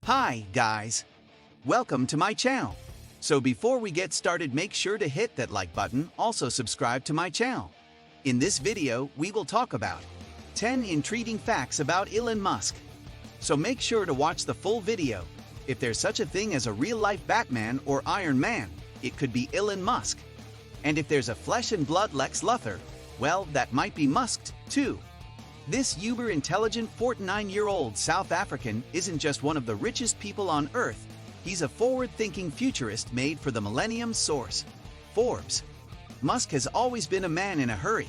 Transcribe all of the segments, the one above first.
Hi, guys. Welcome to my channel. So before we get started, make sure to hit that like button, also subscribe to my channel. In this video, we will talk about 10 intriguing facts about Elon Musk. So make sure to watch the full video. If there's such a thing as a real-life Batman or Iron Man, it could be Elon Musk. And if there's a flesh and blood Lex Luthor, well, that might be Musk too. This uber-intelligent 49-year-old South African isn't just one of the richest people on Earth, he's a forward-thinking futurist made for the millennium source, Forbes. Musk has always been a man in a hurry.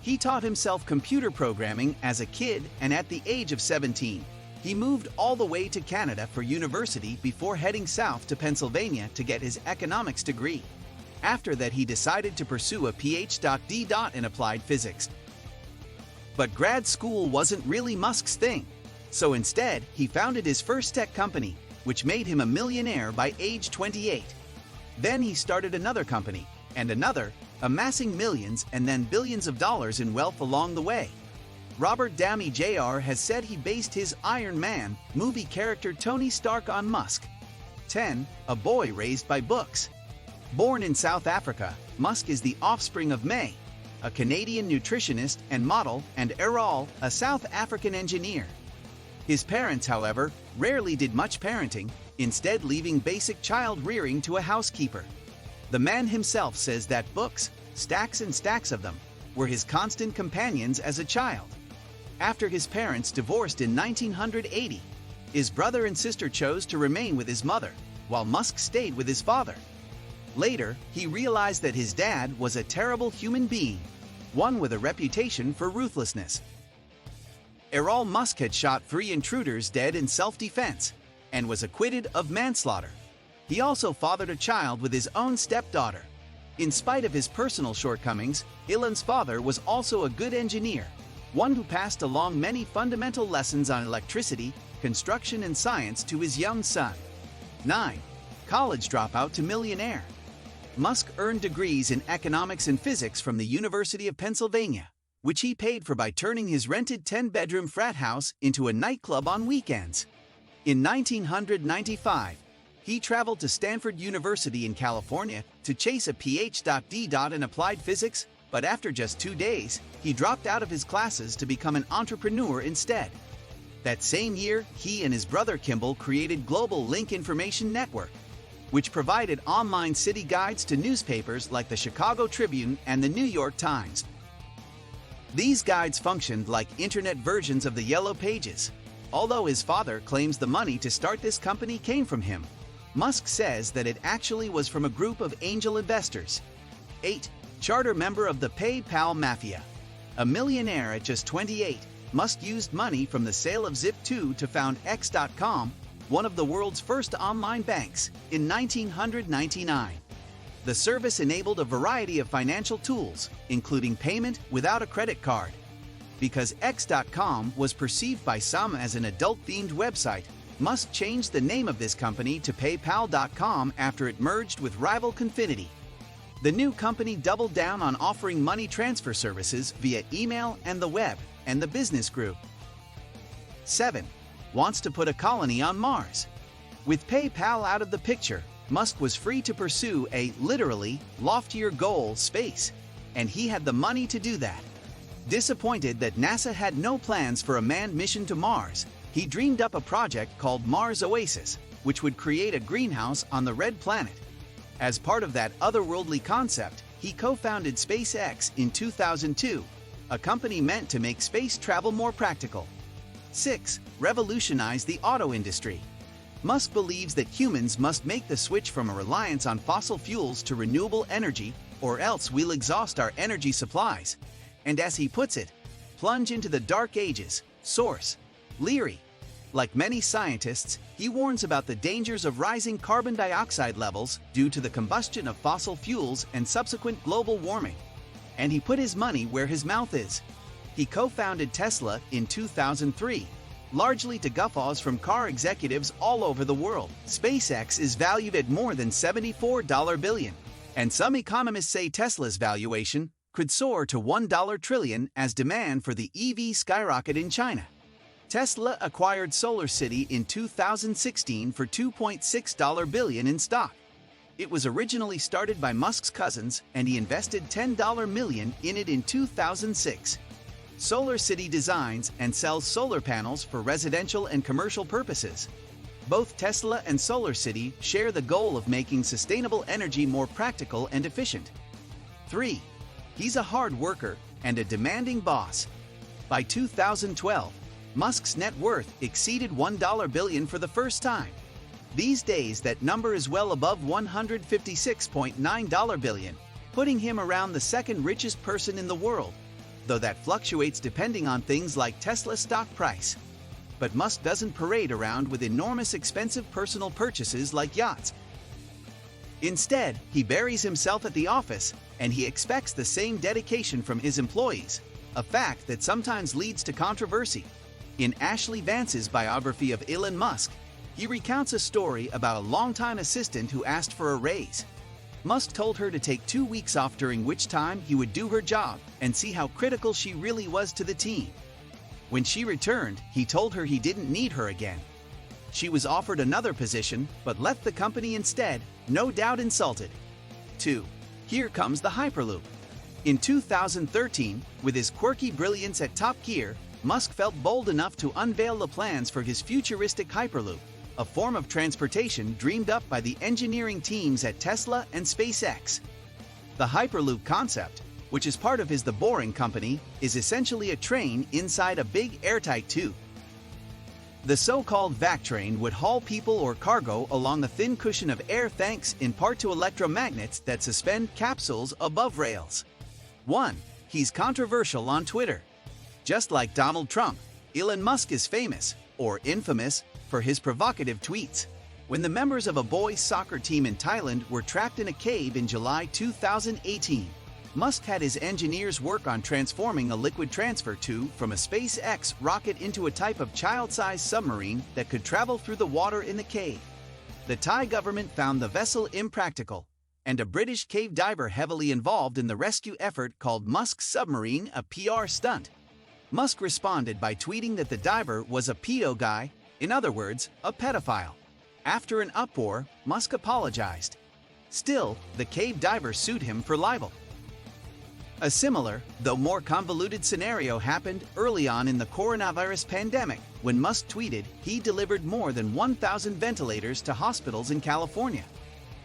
He taught himself computer programming as a kid, and at the age of 17, he moved all the way to Canada for university before heading south to Pennsylvania to get his economics degree. After that, he decided to pursue a Ph.D. in applied physics. But grad school wasn't really Musk's thing. So instead, he founded his first tech company, which made him a millionaire by age 28. Then he started another company, and another, amassing millions and then billions of dollars in wealth along the way. Robert Downey Jr. has said he based his Iron Man movie character Tony Stark on Musk. 10. A boy raised by books. Born in South Africa, Musk is the offspring of May, a Canadian nutritionist and model, and Errol, a South African engineer. His parents, however, rarely did much parenting, instead leaving basic child rearing to a housekeeper. The man himself says that books, stacks and stacks of them, were his constant companions as a child. After his parents divorced in 1980, his brother and sister chose to remain with his mother, while Musk stayed with his father. Later, he realized that his dad was a terrible human being, one with a reputation for ruthlessness. Errol Musk had shot 3 intruders dead in self-defense and was acquitted of manslaughter. He also fathered a child with his own stepdaughter. In spite of his personal shortcomings, Elon's father was also a good engineer, one who passed along many fundamental lessons on electricity, construction, and science to his young son. 9. College dropout to millionaire. Musk earned degrees in economics and physics from the University of Pennsylvania, which he paid for by turning his rented 10-bedroom frat house into a nightclub on weekends. In 1995, he traveled to Stanford University in California to chase a Ph.D. in applied physics, but after just 2 days, he dropped out of his classes to become an entrepreneur instead. That same year, he and his brother Kimball created Global Link Information Network, which provided online city guides to newspapers like the Chicago Tribune and the New York Times. These guides functioned like internet versions of the Yellow Pages. Although his father claims the money to start this company came from him, Musk says that it actually was from a group of angel investors. 8. Charter member of the PayPal Mafia. A millionaire at just 28, Musk used money from the sale of Zip2 to found X.com, one of the world's first online banks, in 1999. The service enabled a variety of financial tools, including payment without a credit card. Because X.com was perceived by some as an adult-themed website, Musk changed the name of this company to PayPal.com after it merged with rival Confinity. The new company doubled down on offering money transfer services via email and the web, and the business grew. 7. Wants to put a colony on Mars. With PayPal out of the picture, Musk was free to pursue a, literally, loftier goal, space, and he had the money to do that. Disappointed that NASA had no plans for a manned mission to Mars, he dreamed up a project called Mars Oasis, which would create a greenhouse on the red planet. As part of that otherworldly concept, he co-founded SpaceX in 2002, a company meant to make space travel more practical. 6. Revolutionize the auto industry. Musk believes that humans must make the switch from a reliance on fossil fuels to renewable energy, or else we'll exhaust our energy supplies. And as he puts it, plunge into the dark ages. Source: Leary. Like many scientists, he warns about the dangers of rising carbon dioxide levels due to the combustion of fossil fuels and subsequent global warming. And he put his money where his mouth is. He co-founded Tesla in 2003, largely to guffaws from car executives all over the world. SpaceX is valued at more than $74 billion, and some economists say Tesla's valuation could soar to $1 trillion as demand for the EV skyrocket in China. Tesla acquired SolarCity in 2016 for $2.6 billion in stock. It was originally started by Musk's cousins, and he invested $10 million in it in 2006. SolarCity designs and sells solar panels for residential and commercial purposes. Both Tesla and SolarCity share the goal of making sustainable energy more practical and efficient. 3. He's a hard worker and a demanding boss. By 2012, Musk's net worth exceeded $1 billion for the first time. These days, that number is well above $156.9 billion, putting him around the second richest person in the world, though that fluctuates depending on things like Tesla's stock price. But Musk doesn't parade around with enormous expensive personal purchases like yachts. Instead, he buries himself at the office, and he expects the same dedication from his employees, a fact that sometimes leads to controversy. In Ashley Vance's biography of Elon Musk, he recounts a story about a longtime assistant who asked for a raise. Musk told her to take 2 weeks off, during which time he would do her job and see how critical she really was to the team. When she returned, he told her he didn't need her again. She was offered another position, but left the company instead, no doubt insulted. 2. Here comes the Hyperloop. In 2013, with his quirky brilliance at top gear, Musk felt bold enough to unveil the plans for his futuristic Hyperloop, a form of transportation dreamed up by the engineering teams at Tesla and SpaceX. The Hyperloop concept, which is part of his The Boring Company, is essentially a train inside a big airtight tube. The so-called vac train would haul people or cargo along a thin cushion of air thanks in part to electromagnets that suspend capsules above rails. 1. He's controversial on Twitter. Just like Donald Trump, Elon Musk is famous, or infamous, for his provocative tweets. When the members of a boys' soccer team in Thailand were trapped in a cave in July 2018, Musk had his engineers work on transforming a liquid transfer tube from a SpaceX rocket into a type of child-sized submarine that could travel through the water in the cave. The Thai government found the vessel impractical, and a British cave diver heavily involved in the rescue effort called Musk's submarine a PR stunt. Musk responded by tweeting that the diver was a pedo guy, in other words, a pedophile. After an uproar, Musk apologized. Still, the cave diver sued him for libel. A similar, though more convoluted scenario happened early on in the coronavirus pandemic, when Musk tweeted he delivered more than 1,000 ventilators to hospitals in California.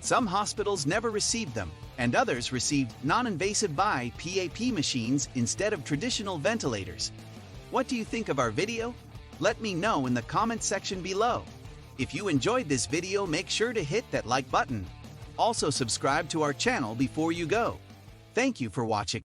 Some hospitals never received them, and others received non-invasive PAP machines instead of traditional ventilators. What do you think of our video? Let me know in the comment section below. If you enjoyed this video, make sure to hit that like button. Also subscribe to our channel before you go. Thank you for watching.